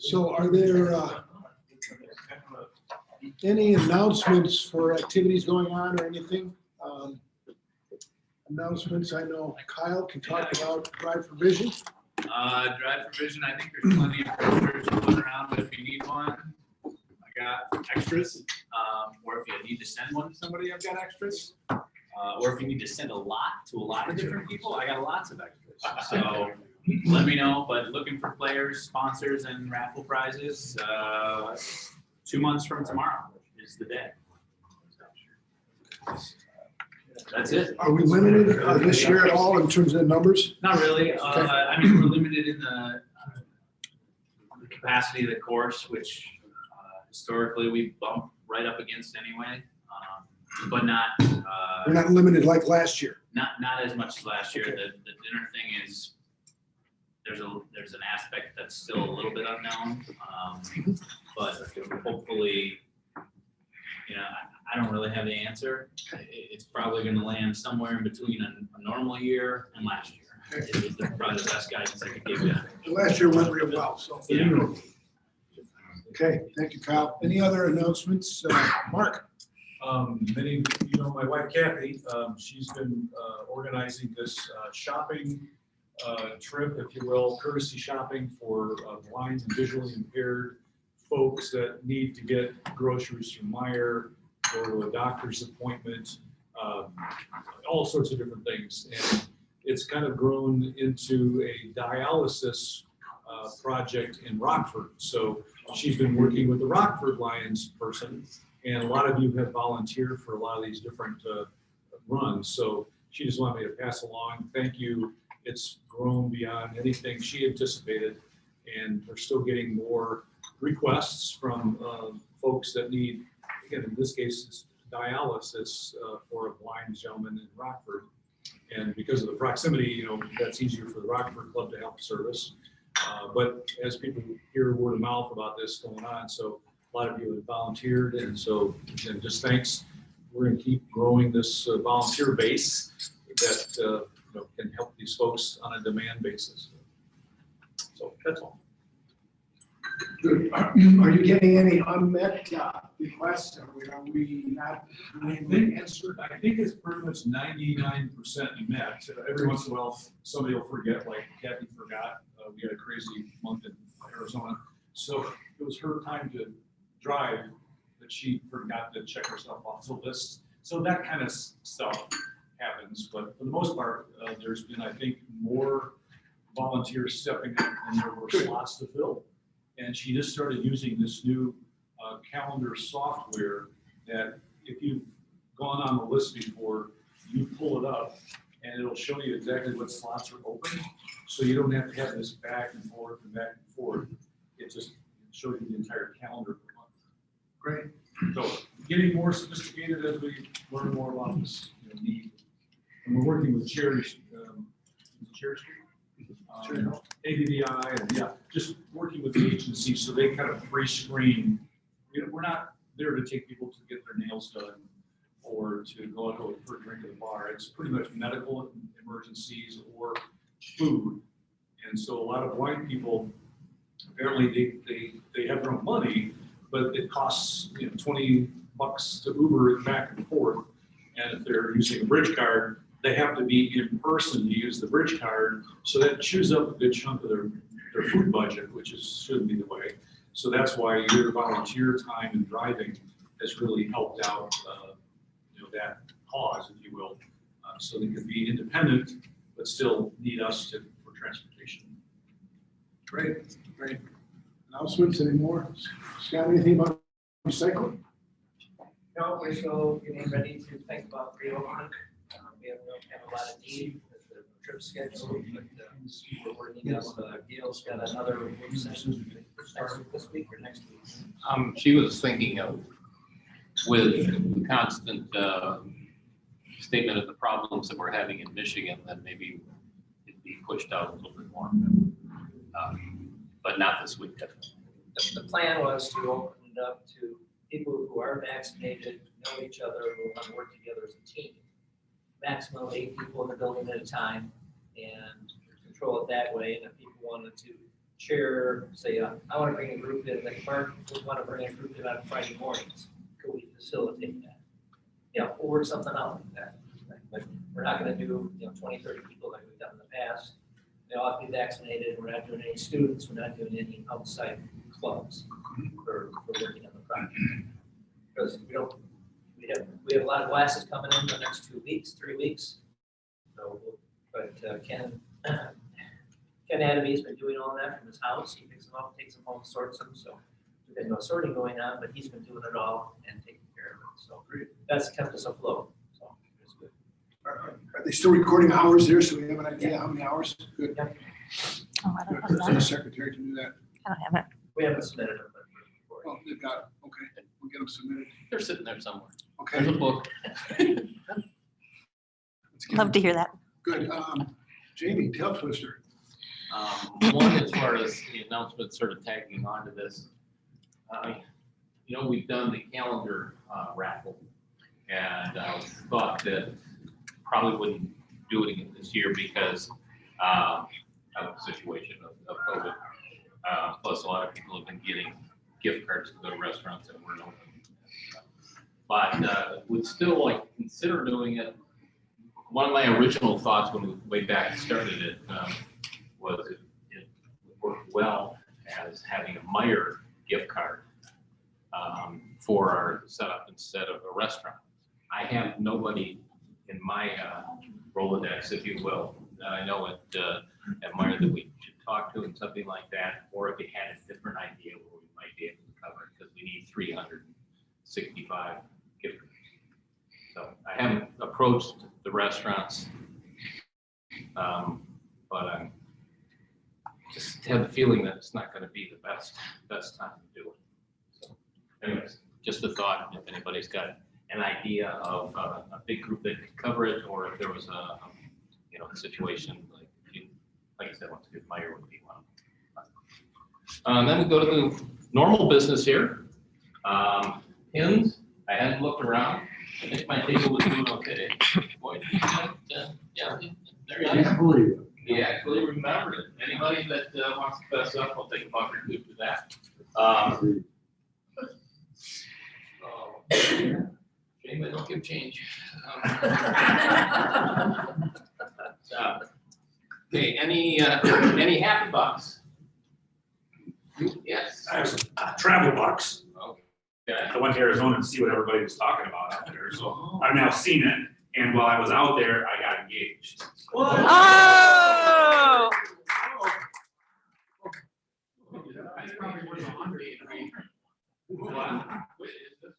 So are there any announcements for activities going on or anything? Announcements, I know Kyle can talk about Drive for Vision. Drive for Vision, I think there's plenty of posters to put around, but if you need one, I got extras. Or if you need to send one to somebody, I've got extras. Or if you need to send a lot to a lot of different people, I got lots of extras. So let me know, but looking for players, sponsors, and raffle prizes. 2 months from tomorrow is the day. That's it. Are we limited this year at all in terms of numbers? Not really. I mean, we're limited in the capacity of the course, which historically we bump right up against anyway, but not. We're not limited like last year. Not as much as last year. Okay. The dinner thing is there's an aspect that's still a little bit unknown, but hopefully, you know, I don't really have the answer. It's probably going to land somewhere in between a normal year and last year. It's probably the best guidance I could give you. Last year went real well, so. Yeah. Okay, thank you, Kyle. Any other announcements? Mark? Many, you know, my wife Kathy, she's been organizing this shopping trip, if you will, courtesy shopping for blind and visually impaired folks that need to get groceries from Meijer, go to a doctor's appointment, all sorts of different things. And it's kind of grown into a dialysis project in Rockford. So she's been working with the Rockford Lions person, and a lot of you have volunteered for a lot of these different runs. So she just wanted me to pass along, thank you. It's grown beyond anything she anticipated, and we're still getting more requests from folks that need, again, in this case, it's dialysis for a blind gentleman in Rockford. And because of the proximity, you know, that's easier for the Rockford Club to help service. But as people hear word of mouth about this going on, so a lot of you have volunteered, and so again, just thanks. We're going to keep growing this volunteer base that you know, can help these folks on a demand basis. So that's all. Good. Are you getting any unmet requests? Are we not being answered? I think it's pretty much 99% met. Every once in a while, somebody will forget, like Kathy forgot. We had a crazy month in Arizona. So it was her time to drive that she forgot to check herself off the list. So that kind of stuff happens. But for the most part, there's been, I think, more volunteers stepping up and there were slots to fill. And she just started using this new calendar software that if you've gone on the list before, you pull it up and it'll show you exactly what slots are open. So you don't have to have this back and forth and back and forth. It just shows you the entire calendar per month. Great. So getting more sophisticated as we learn more about this need. And we're working with Cherry Street. ABBI, and yeah, just working with the agency so they kind of pre-screen. We're not there to take people to get their nails done or to go out for a drink at the bar. It's pretty much medical emergencies or food. And so a lot of blind people, apparently they have their own money, but it costs, you know, $20 to Uber it back and forth. And if they're using a bridge card, they have to be in person to use the bridge card. So that chews up a good chunk of their food budget, which shouldn't be the way. So that's why your volunteer time and driving has really helped out, you know, that cause, if you will, so they can be independent, but still need us for transportation. Great, great. Announcements anymore? Scott, anything about recycling? No, we're still getting ready to think about reopening. We don't have a lot of need with the trip schedule, but we're working out deals. Got another work session start this week or next week. She was thinking of, with the constant statement of the problems that we're having in Michigan, that maybe it'd be pushed out a little bit more, but not this week. The plan was to open it up to people who are vaccinated, know each other, who want to work together as a team. Maximum of 8 people in the building at a time, and control it that way. And if people wanted to share, say, I want to bring a group in, like Mark would want to bring a group in on Friday mornings. Could we facilitate that? We'll work something out like that. But we're not going to do, 20, 30 people like we've done in the past. They all have to be vaccinated. We're not doing any students. We're not doing any outside clubs for working on the project. Because we have a lot of classes coming in the next 2 weeks, 3 weeks. So, but Ken Adamy's been doing all that from his house. He picks them up, takes them home, sorts them. So there's been no sorting going on, but he's been doing it all and taking care of it. So that's kept us afloat. So it's good. Are they still recording hours there, so we have an idea how many hours? Good. Yep. Oh, I don't Good. have The that. secretary can do that. I don't have it. We haven't submitted them, but we're Oh, they've got it. Okay, we'll get them submitted. They're sitting there somewhere. Okay. There's a book. Let's get Love to hear that. Good. Jamie, tail twister. One, as far as the announcement sort of tagging on to this, we've done the calendar raffle, and thought that probably wouldn't do it again this year because of the situation of COVID. Plus, a lot of people have been getting gift cards to go to restaurants that weren't open. But would still like consider doing it. One of my original thoughts when we way back started it was it worked well as having a Meyer gift card for our setup instead of a restaurant. I have nobody in my Rolodex, if you will, that I know at Meyer that we should talk to and something like that, or if you had a different idea where we might be able to cover it, because we need 365 gift cards. So I haven't approached the restaurants, but I just have the feeling that it's not going to be the best time to do it. So, anyways, just a thought. If anybody's got an idea of a big group that could cover it, or if there was a situation like I said, once again, Meyer would be one. Then we go to the normal business here. Pins. I hadn't looked around. I think my table was doing okay. Boy, yeah, there you go. believe it. He actually remembered it. Anybody that wants to fess up, I'll take a buck or two for that. Shame I don't give change. Okay, any happy bucks? Yes. I have some travel bucks. Okay. I went to Arizona to see what everybody was talking about out there, so I've now seen it, and while I was out there, I got engaged. Oh! That's probably worth 100. Wait, is this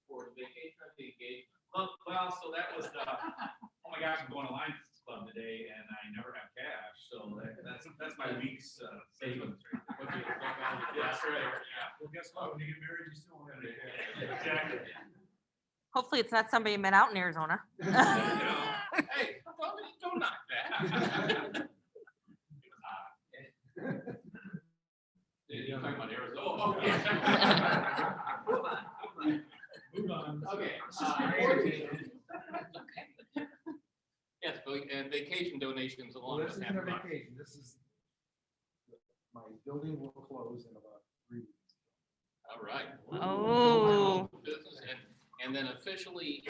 for vacation or the engagement? Well, so that was oh my gosh, I'm going to Lions Club today, and I never have cash, so that's my week's savings. That's right. Yeah. Well, guess what? When you get married, you still won't have any cash. Exactly. Hopefully it's not somebody you met out in Arizona. Hey, don't knock that. You're talking about Arizona. Oh, okay. Move on. Okay. Yes, and vacation donations along Well, with this happy isn't a bucks. vacation. This is, my building will close in about 3 weeks. All right. Oh. Business, and then officially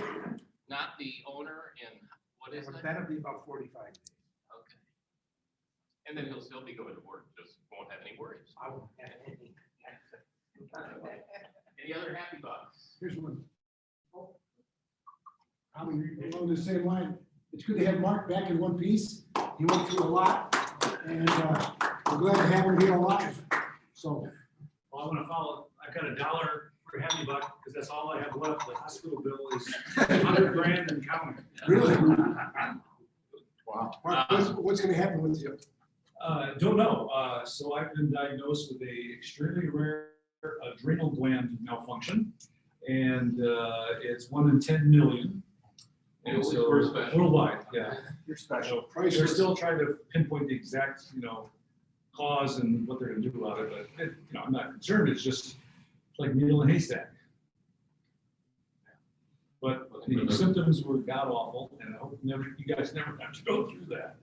not the owner and what is it? That'll be about 45 days. Okay. And then he'll still be going to work, just won't have any worries. I won't have any. Any other happy bucks? Here's one. Probably along the same line. It's good to have Mark back in one piece. He went through a lot, and we're glad to have him here alive. So, Well, I'm gonna follow, I've got $1 for Happy Buck, because that's all I have left. The hospital bill is 100 grand and counting. really? Wow. Mark, what's going to happen with you? Don't know. So I've been diagnosed with a extremely rare adrenal gland malfunction, and it's 1 in 10 million. And so We're special. worldwide, yeah. You're special. They're still trying to pinpoint the exact, cause and what they're gonna do about it, but I'm not concerned. It's just like needle in a haystack. But the symptoms were god awful, and I hope you guys never have to go through that.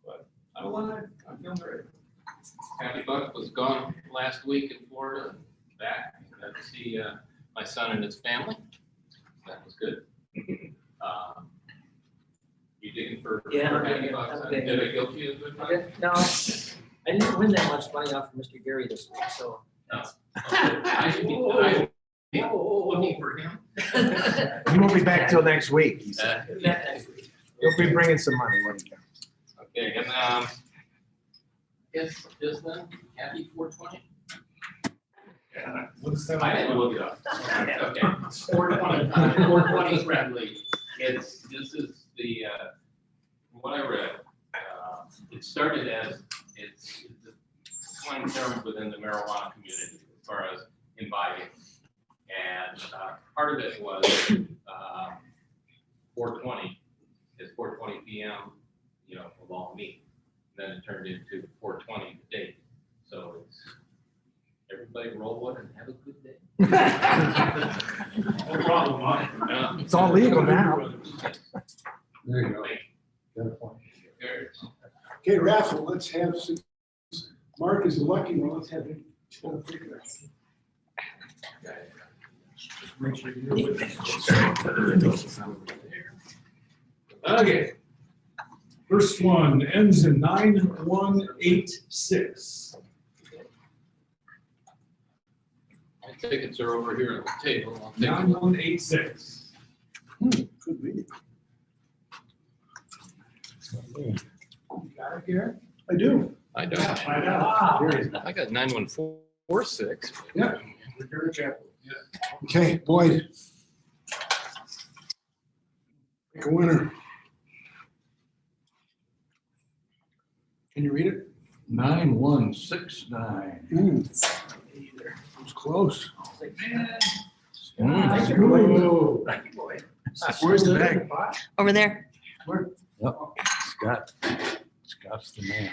But I'm alive. I'm feeling great. Happy Buck was gone last week in Florida, back, got to see my son and his family. That was good. You digging for Yeah, Happy Bucks? I'm digging. Did I guilt you a good one? No, I didn't win that much money off of Mr. Gary this week, so. No. I should be looking for him. He won't be back till next week. He said. Next week. He'll be bringing some money when he comes. Okay, and is then happy 420? I didn't look it up. Okay, 420, 420 friendly. This is the, from what I read, it started as, it's a slang term within the marijuana community as far as imbibing. And part of it was 420 is 4:20 p.m., you know, for long meat. Then it turned into 420 the date. So it's everybody roll one and have a good day. No problem, huh? It's all legal now. There you go. Thank Got a point. you. Okay, raffle, let's have, since Mark is the lucky one, let's have him. Make sure you Okay. First one ends in 9186. My tickets are over here on the table. I'll take them. 9186. Could be. Got it here? I do. I don't. Find out. I got 9146. Yeah. Okay, Boyd. Pick a winner. Can you read it? 9169. It was close. Thank you, Whoa. Thank you, boy. Where's the bag? Over there. Scott's the man.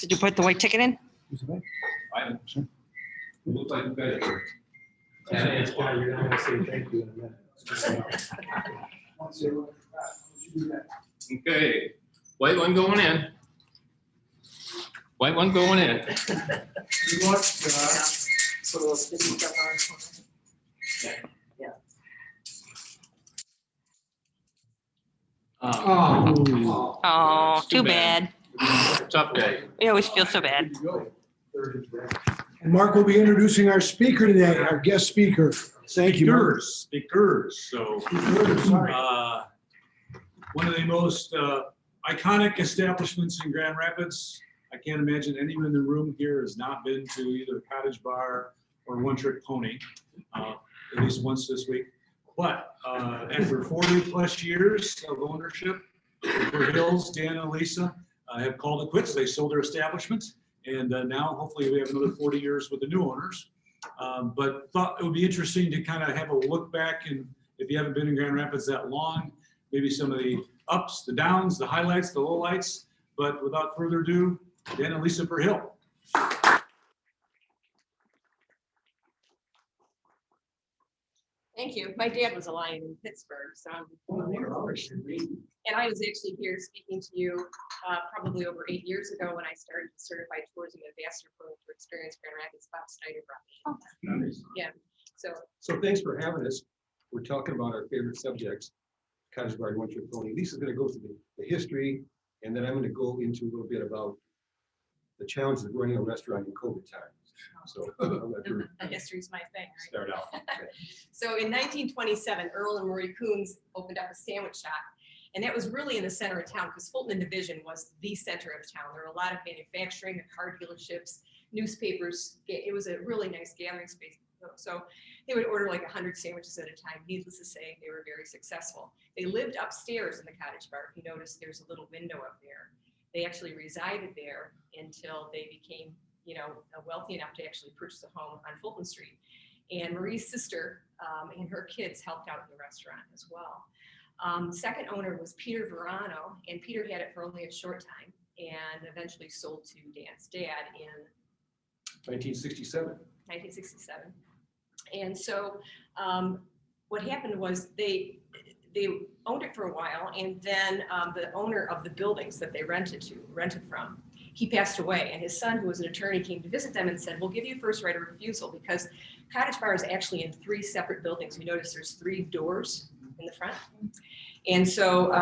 Did you put the white ticket in? Where's the bag? Looks like you guys are. You're not gonna say thank you in a minute. Okay, white one going in. White one going in. Good luck, Scott. Put a little sticky stuff Oh. Oh, Too too bad. bad. Tough day. We always feel so bad. And Mark will be introducing our speaker today, our guest speaker. Thank you, Mark. Speakers. So, one of the most iconic establishments in Grand Rapids. I can't imagine anyone in the room here has not been to either Cottage Bar or One Trick Pony, at least once this week. But after 40 plus years of ownership, Verhill's, Dan and Lisa have called it quits. They sold their establishment. And now hopefully we have another 40 years with the new owners. But thought it would be interesting to kind of have a look back, and if you haven't been in Grand Rapids that long, maybe some of the ups, the downs, the highlights, the lowlights. But without further ado, Dan and Lisa Verhill. Thank you. My dad was a Lion in Pittsburgh, so I'm from there. And I was actually here speaking to you probably over 8 years ago when I started the Certified Tourism Ambassador Program for Experience Grand Rapids. Bob Snyder brought me. Yeah. So thanks for having us. We're talking about our favorite subjects, Cottage Bar and One Trick Pony. Lisa's going to go through the history, and then I'm going to go into a little bit about the challenges of running a restaurant in COVID times. So I'll let her The history's my thing, right? start out. So in 1927, Earl and Marie Coons opened up a sandwich shop. And that was really in the center of town because Fulton and Division was the center of town. There were a lot of manufacturing, car dealerships, newspapers. It was a really nice gathering space. So they would order like 100 sandwiches at a time. Needless to say, they were very successful. They lived upstairs in the Cottage Bar. If you notice, there's a little window up there. They actually resided there until they became, wealthy enough to actually purchase a home on Fulton Street. And Marie's sister and her kids helped out in the restaurant as well. Second owner was Peter Verano, and Peter had it for only a short time and eventually sold to Dan's dad in 1967. 1967. And so what happened was they owned it for a while, and then the owner of the buildings that they rented from he passed away, and his son, who was an attorney, came to visit them and said, we'll give you first right of refusal, because Cottage Bar is actually in 3 separate buildings. You notice there's 3 doors in the front. And so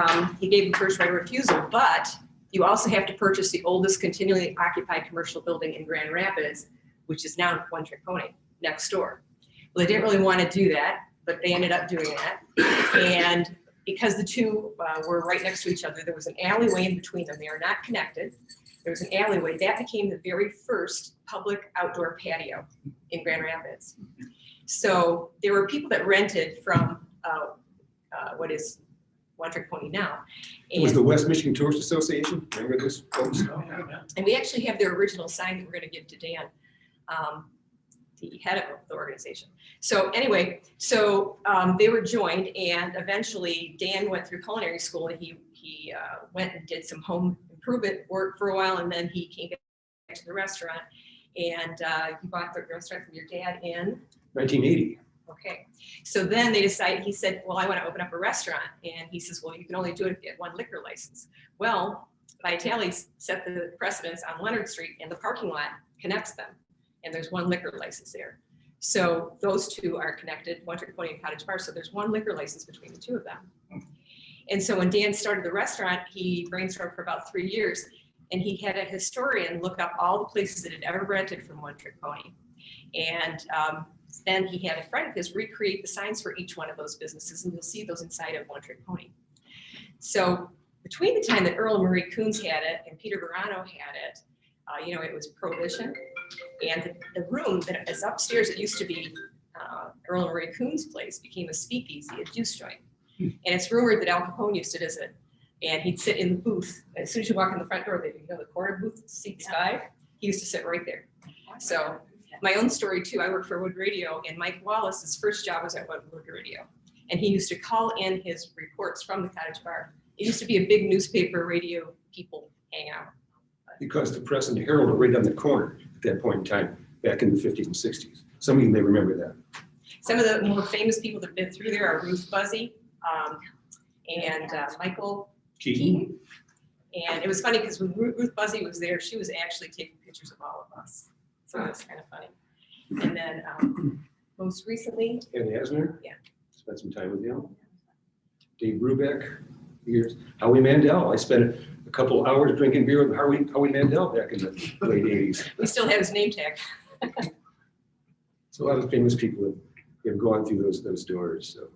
he gave him first right of refusal, but you also have to purchase the oldest continually occupied commercial building in Grand Rapids, which is now One Trick Pony, next door. Well, they didn't really want to do that, but they ended up doing that. And because the two were right next to each other, there was an alleyway in between them. They are not connected. There was an alleyway. That became the very first public outdoor patio in Grand Rapids. So there were people that rented from what is One Trick Pony now. It was And- the West Michigan Tourist Association. Remember this, folks? And we actually have their original sign that we're going to give to Dan, the head of the organization. So anyway, they were joined, and eventually Dan went through culinary school, and he went and did some home improvement work for a while, and then he came back to the restaurant, and you bought the restaurant from your dad in? 1980. Okay, so then they decided, he said, well, I want to open up a restaurant. And he says, well, you can only do it if you have 1 liquor license. Well, Vitale's set the precedence on Leonard Street, and the parking lot connects them. And there's 1 liquor license there. So those two are connected, One Trick Pony and Cottage Bar. So there's 1 liquor license between the two of them. And so when Dan started the restaurant, he brainstormed for about 3 years, and he had a historian look up all the places that had ever rented from One Trick Pony. And then he had a friend of his recreate the signs for each one of those businesses, and you'll see those inside of One Trick Pony. So between the time that Earl and Marie Coons had it and Peter Verano had it, it was Prohibition. And the room that is upstairs, it used to be Earl and Marie Coons' place, became a speakeasy, a juice joint. And it's rumored that Al Capone used to visit, and he'd sit in the booth. As soon as you walk in the front door, the corner booth, seats 5, he used to sit right there. So my own story too, I worked for Wood Radio, and Mike Wallace's first job was at Wood Radio. And he used to call in his reports from the Cottage Bar. It used to be a big newspaper, radio, people hang out. Because the Press and the Herald were right on the corner at that point in time, back in the 50s and 60s. Some of you may remember that. Some of the more famous people that have been through there are Ruth Buzzy and Michael Keaton. And it was funny because when Ruth Buzzy was there, she was actually taking pictures of all of us. So that's kind of funny. And then most recently, Ed Asner. Yeah. Spent some time with him. Dave Brubeck, years. Howie Mandel. I spent a couple hours drinking beer with Howie Mandel back in the late 80s. we still have his name tag. So a lot of famous people have gone through those doors. So.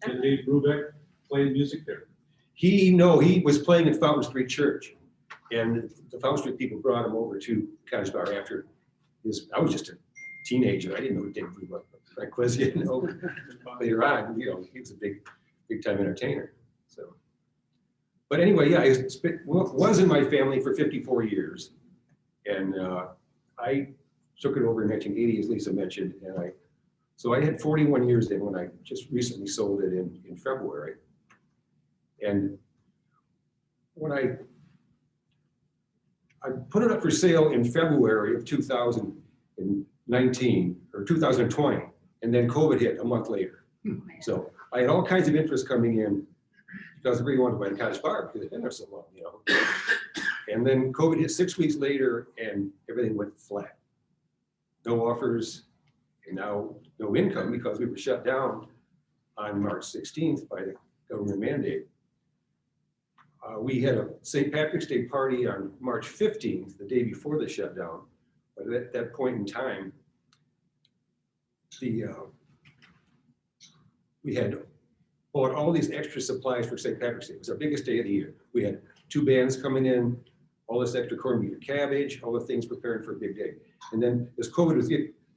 Did Dave Brubeck play music there? He was playing at Fountain Street Church, and the Fountain Street people brought him over to Cottage Bar after I was just a teenager. I didn't know who Dave Brubeck was, later on, he was a big time entertainer. So, but anyway, yeah, I was in my family for 54 years, and I took it over in 1980, as Lisa mentioned, and so I had 41 years then when I just recently sold it in February. And when I put it up for sale in February of 2019 or 2020, and then COVID hit a month later. So I had all kinds of interest coming in because I really wanted to buy the Cottage Bar because it had been there so long, And then COVID hit 6 weeks later, and everything went flat. No offers, and now no income because we were shut down on March 16th by the government mandate. We had a St. Patrick's Day party on March 15th, the day before the shutdown. But at that point in time, we had bought all these extra supplies for St. Patrick's Day. It was our biggest day of the year. We had 2 bands coming in, all this extra corned beef cabbage, all the things preparing for a big day. And then as COVID was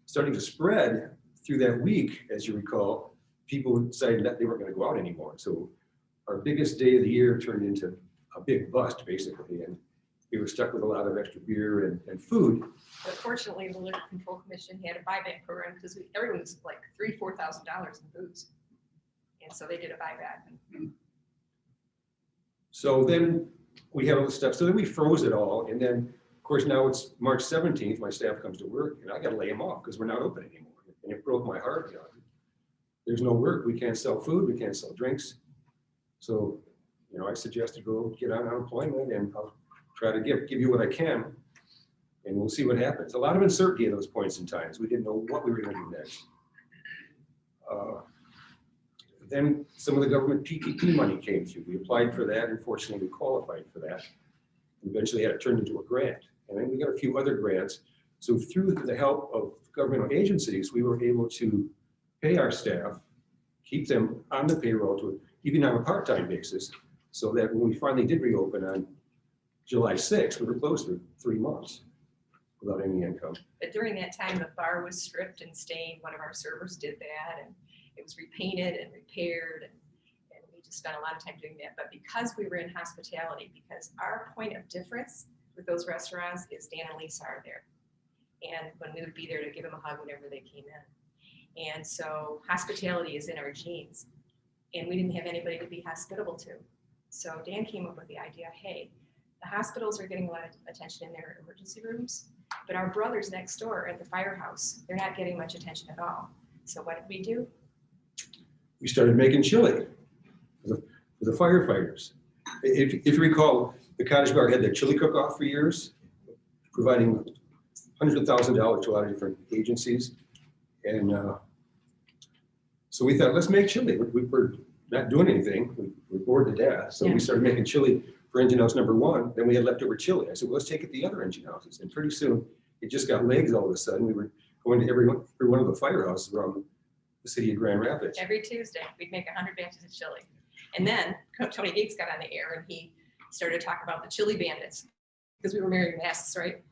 starting to spread through that week, as you recall, people decided that they weren't going to go out anymore. So our biggest day of the year turned into a big bust, basically, and we were stuck with a lot of extra beer and food. But fortunately, the Liquor Control Commission had a buyback program because everyone was like $3,000-$4,000 in booze. And so they did a buyback. So then we had all this stuff. So then we froze it all. And then, of course, now it's March 17th. My staff comes to work, and I got to lay them off because we're not open anymore. And it broke my heart. There's no work. We can't sell food. We can't sell drinks. So, I suggested go get on unemployment, and I'll try to give you what I can, and we'll see what happens. A lot of uncertainty at those points in times. We didn't know what we were gonna do next. Then some of the government PPP money came through. We applied for that, and fortunately we qualified for that. Eventually had it turned into a grant, and then we got a few other grants. So through the help of governmental agencies, we were able to pay our staff, keep them on the payroll to even on a part-time basis, so that when we finally did reopen on July 6th, we were closed for 3 months without any income. But during that time, the bar was stripped and stained. One of our servers did that, and it was repainted and repaired. And we just spent a lot of time doing that. But because we were in hospitality, because our point of difference with those restaurants is Dan and Lisa are there. And when we would be there to give them a hug whenever they came in. And so hospitality is in our genes. And we didn't have anybody to be hospitable to. So Dan came up with the idea, hey, the hospitals are getting a lot of attention in their emergency rooms, but our brothers next door at the firehouse, they're not getting much attention at all. So what did we do? We started making chili for the firefighters. If you recall, the Cottage Bar had the chili cook-off for years, providing hundreds of thousands of dollars to a lot of different agencies. And so we thought, let's make chili. We're not doing anything. We're bored to death. So we started making chili for engine house number 1. Then we had leftover chili. I said, well, let's take it to the other engine houses. And pretty soon it just got legs all of a sudden. We were going to every one of the firehouses around the city of Grand Rapids. Every Tuesday, we'd make 100 batches of chili. And then Tony Gates got on the air and he started to talk about the chili bandits because we were wearing masks, right?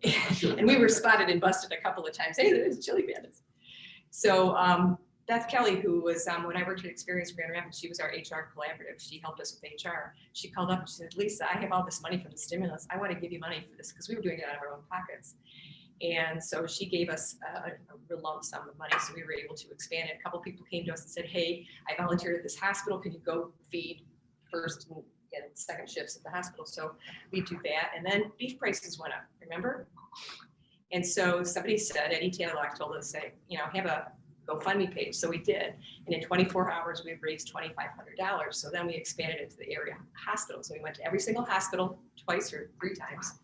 And we were spotted and busted a couple of times. Hey, there's chili bandits. So Beth Kelly, who was, when I worked at Experience Grand Rapids, she was our HR collaborative. She helped us with HR. She called up and she said, Lisa, I have all this money from the stimulus. I want to give you money for this because we were doing it out of our own pockets. And so she gave us a real lump sum of money. So we were able to expand it. A couple people came to us and said, hey, I volunteered at this hospital. Can you go feed first and second shifts at the hospital? So we do that. And then beef prices went up, remember? And so somebody said, Eddie Taylor told us, say, have a GoFundMe page. So we did. And in 24 hours, we raised $2,500. So then we expanded it to the area hospitals. So we went to every single hospital twice or 3 times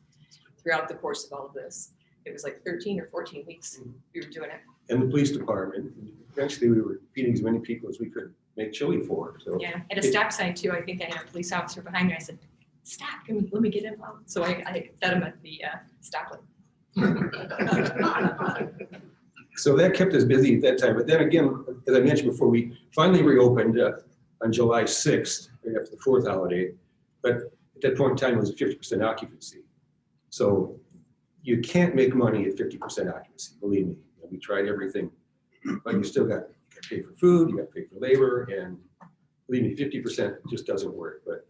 throughout the course of all of this. It was like 13 or 14 weeks we were doing it. And the police department. Eventually we were feeding as many people as we could make chili for. So yeah, at a stop sign too, I think I had a police officer behind me. I said, stop, let me get involved. So I fed him at the stoplight. So that kept us busy at that time. But then again, as I mentioned before, we finally reopened on July 6th, right after the 4th holiday. But at that point in time, it was a 50% occupancy. So you can't make money at 50% occupancy, believe me. We tried everything, but you still got to pay for food, you got to pay for labor, and believe me, 50% just doesn't work. But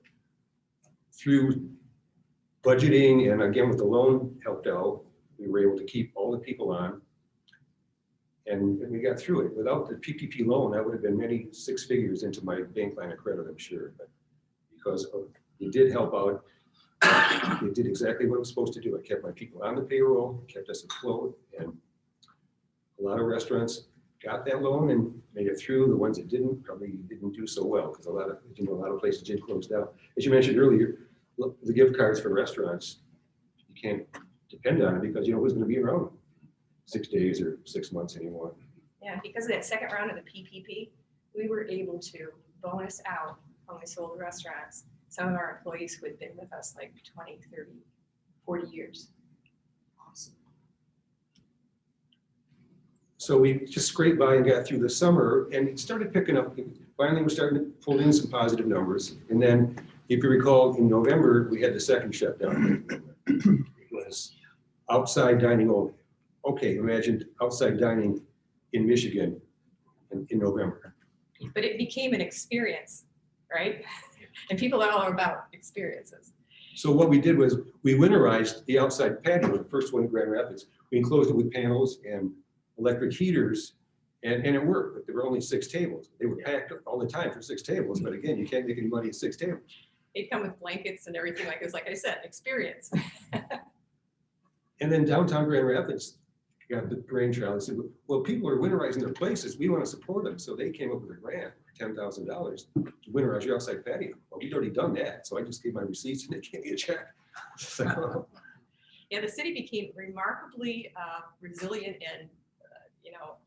through budgeting and again with the loan helped out, we were able to keep all the people on, and we got through it. Without the PPP loan, that would have been many 6 figures into my bank line of credit, I'm sure. But because it did help out, it did exactly what it was supposed to do. It kept my people on the payroll, kept us afloat, and a lot of restaurants got that loan and made it through. The ones that didn't probably didn't do so well because a lot of places did close down. As you mentioned earlier, the gift cards for restaurants, you can't depend on it because you know who's going to be around 6 days or 6 months anymore. Yeah, because of that second round of the PPP, we were able to bonus out when we sold the restaurants some of our employees who had been with us like 20, 30, 40 years. Awesome. So we just scraped by and got through the summer, and it started picking up. Finally, we're starting to pull in some positive numbers. And then, if you recall, in November, we had the second shutdown. It was outside dining only. Okay, imagine outside dining in Michigan in November. But it became an experience, right? And people are all about experiences. So what we did was we winterized the outside patio, the first one in Grand Rapids. We enclosed it with panels and electric heaters, and it worked, but there were only 6 tables. They were packed all the time for 6 tables, but again, you can't make any money at 6 tables. They'd come with blankets and everything like this, like I said, experience. And then downtown Grand Rapids got the brain trial and said, well, people are winterizing their places. We want to support them. So they came up with a grant for $10,000 to winterize your outside patio. Well, we'd already done that. So I just gave my receipts and they gave me a check. So, Yeah, the city became remarkably resilient and,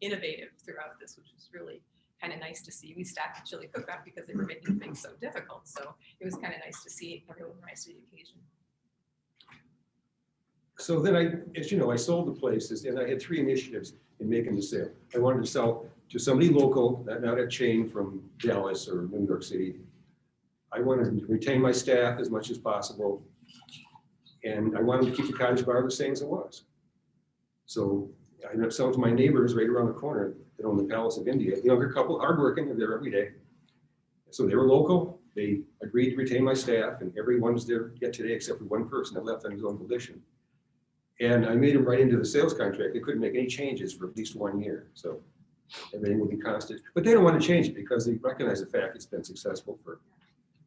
innovative throughout this, which was really kind of nice to see. We stopped the chili cook-off because they were making things so difficult. So it was kind of nice to see everyone rise to the occasion. So then as you know, I sold the places and I had 3 initiatives in making the sale. I wanted to sell to somebody local, not a chain from Dallas or New York City. I wanted to retain my staff as much as possible. And I wanted to keep the cottage bar the same as it was. So I ended up selling to my neighbors right around the corner that own the Palace of India. Younger couple, hardworking, they're there every day. So they were local. They agreed to retain my staff, and everyone's there yet today except for one person that left on his own volition. And I made them right into the sales contract. They couldn't make any changes for at least 1 year. So everything would be constant. But they don't want to change it because they recognize the fact it's been successful for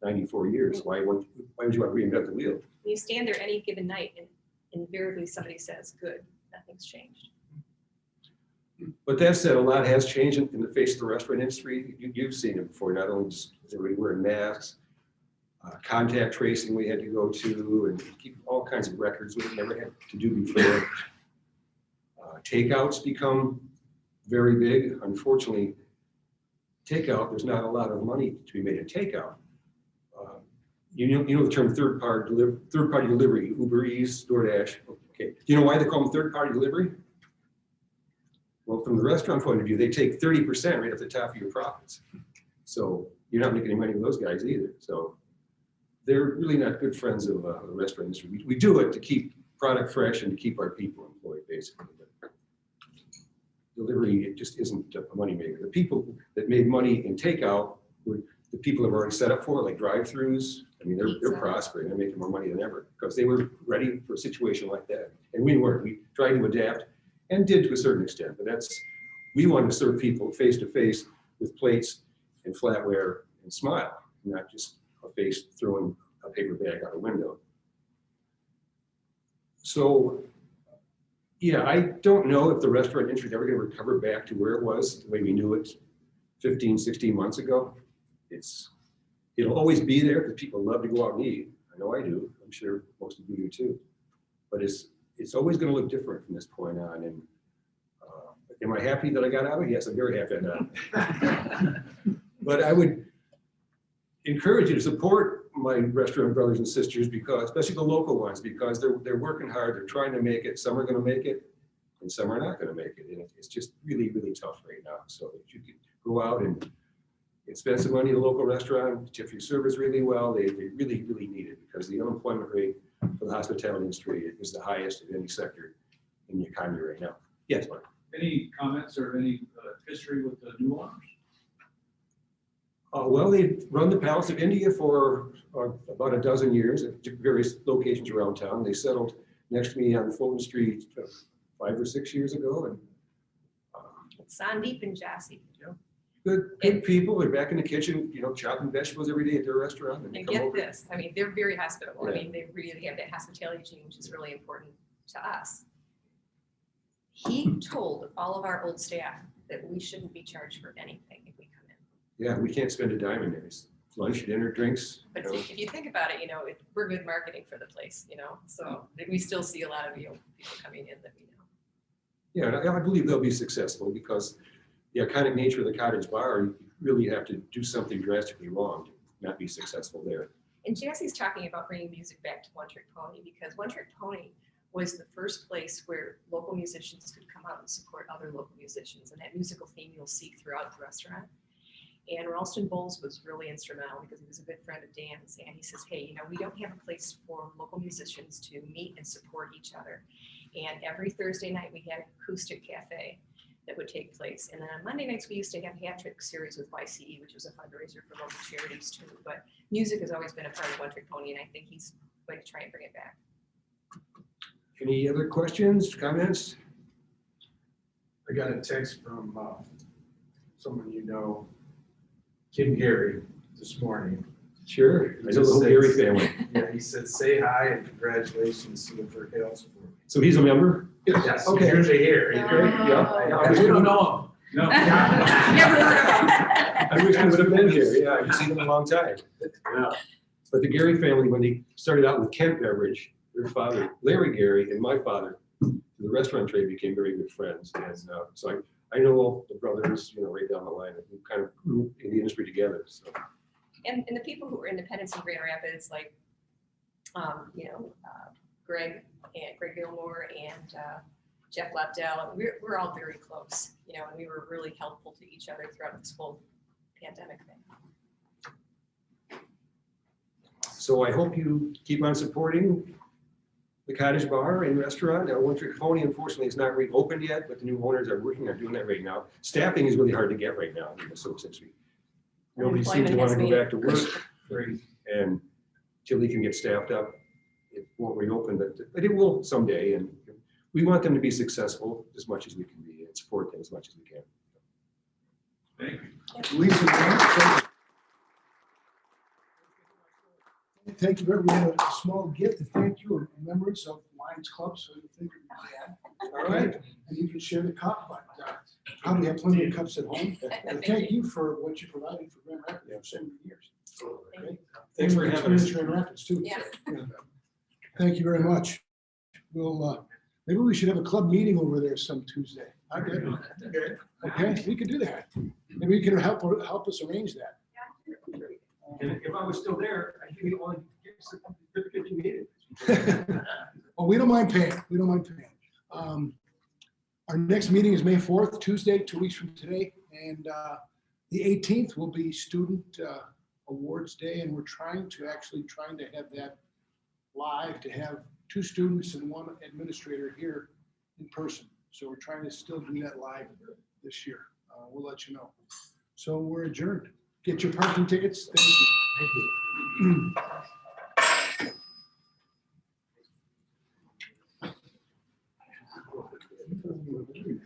94 years. Why would you want to reinvent the wheel? You stand there any given night and invariably somebody says, good, nothing's changed. But that said, a lot has changed in the face of the restaurant industry. You've seen it before, not only just everybody wearing masks, contact tracing we had to go to, and keep all kinds of records we never had to do before. Takeouts become very big. Unfortunately, takeout, there's not a lot of money to be made in takeout. You know the term third-party delivery, Uber Eats, DoorDash. Okay, do you know why they call them third-party delivery? Well, from the restaurant point of view, they take 30% right off the top of your profits. So you're not making any money with those guys either. So they're really not good friends of the restaurant industry. We do it to keep product fresh and to keep our people employed, basically. But delivery, it just isn't a moneymaker. The people that made money in takeout were the people that were already set up for it, like drive-throughs. I mean, they're prospering. They're making more money than ever because they were ready for a situation like that. And we weren't. We tried to adapt and did to a certain extent. But we want to serve people face to face with plates and flatware and smile, not just a face throwing a paper bag out a window. So, yeah, I don't know if the restaurant industry is ever going to recover back to where it was, the way we knew it 15, 16 months ago. It'll always be there because people love to go out and eat. I know I do. I'm sure most of you do too. But it's always going to look different from this point on. And am I happy that I got out of it? Yes, I'm very happy I got out of it. But I would encourage you to support my restaurant brothers and sisters, because, especially the local ones, because they're working hard. They're trying to make it. Some are going to make it, and some are not going to make it. And it's just really, really tough right now. So if you could go out and spend some money at a local restaurant, tip your servers really well. They really, really need it because the unemployment rate for the hospitality industry is the highest of any sector in the economy right now. Yes, Mark. Any comments or any history with the new owners? Well, they've run the Palace of India for about a dozen years at various locations around town. They settled next to me on Fulton Street 5 or 6 years ago. And It's Sandeep and Jassy. good people. They're back in the kitchen, chopping vegetables every day at their restaurant. And they come get over. this, I mean, they're very hospitable. I Yeah. mean, they really have that hospitality gene, which is really important to us. He told all of our old staff that we shouldn't be charged for anything if we come in. Yeah, we can't spend a dime in there. It's lunch, dinner, drinks. But if you think about it, we're good marketing for the place, so we still see a lot of people coming in that we know. Yeah, and I believe they'll be successful because the iconic nature of the cottage bar, you really have to do something drastically wrong to not be successful there. And Jassy's talking about bringing music back to One Trick Pony, because One Trick Pony was the first place where local musicians could come out and support other local musicians, and that musical theme you'll see throughout the restaurant. And Ralston Bowles was really instrumental because he was a good friend of Dan's, and he says, hey, we don't have a place for local musicians to meet and support each other. And every Thursday night we had an acoustic cafe that would take place. And then on Monday nights, we used to have Hat Trick series with YCE, which was a fundraiser for local charities too. But music has always been a part of One Trick Pony, and I think he's going to try and bring it back. Any other questions, comments? I got a text from someone Kim Gary, this morning. Sure. I know the whole Gary family. Yeah, he said, say hi and congratulations to the Verhill sport. So he's a member? Yes, Okay. here's a here. Great, yeah. We don't know him. No. Never heard of him. I wish I would have been here. Yeah, I've seen him a long time. Yeah. But the Gary family, when they started out with Kent Beverage, their father, Larry Gary, and my father, through the restaurant trade, became very good friends. And so I know the brothers, right down the line, and we kind of grew in the industry together. So And the people who were independents in Grand Rapids, like, Greg Gilmore and Jeff Lapdell, we're all very close, and we were really helpful to each other throughout this whole pandemic thing. So I hope you keep on supporting the Cottage Bar and Restaurant. Now, Winter County unfortunately is not reopened yet, but the new owners are working on doing that right now. Staffing is really hard to get right now in Minnesota since nobody seems to want to go back to work. And till they can get staffed up, it won't reopen, but it will someday. And we want them to be successful as much as we can be and support them as much as we can. Thank you. Lisa, thank you. We have a small gift to thank you, in remembrance of Lions Club, so you think of your dad. All right. And you can share the cup, but probably have plenty of cups at home. And thank you for what you provided for Grand Rapids for so many years. Okay? Thanks for having us. Grand Rapids too. Yeah. Thank you very much. We'll, maybe we should have a club meeting over there some Tuesday. I did. Okay, we could do that. Maybe you can help us arrange that. And if I was still there, I'd give you all the certificate you needed. Well, we don't mind paying. We don't mind paying. Our next meeting is May 4th, Tuesday, 2 weeks from today. And the 18th will be Student Awards Day. And we're trying to have that live, to have 2 students and 1 administrator here in person. So we're trying to still do that live this year. We'll let you know. So we're adjourned. Get your parking tickets. Thank you. Thank you.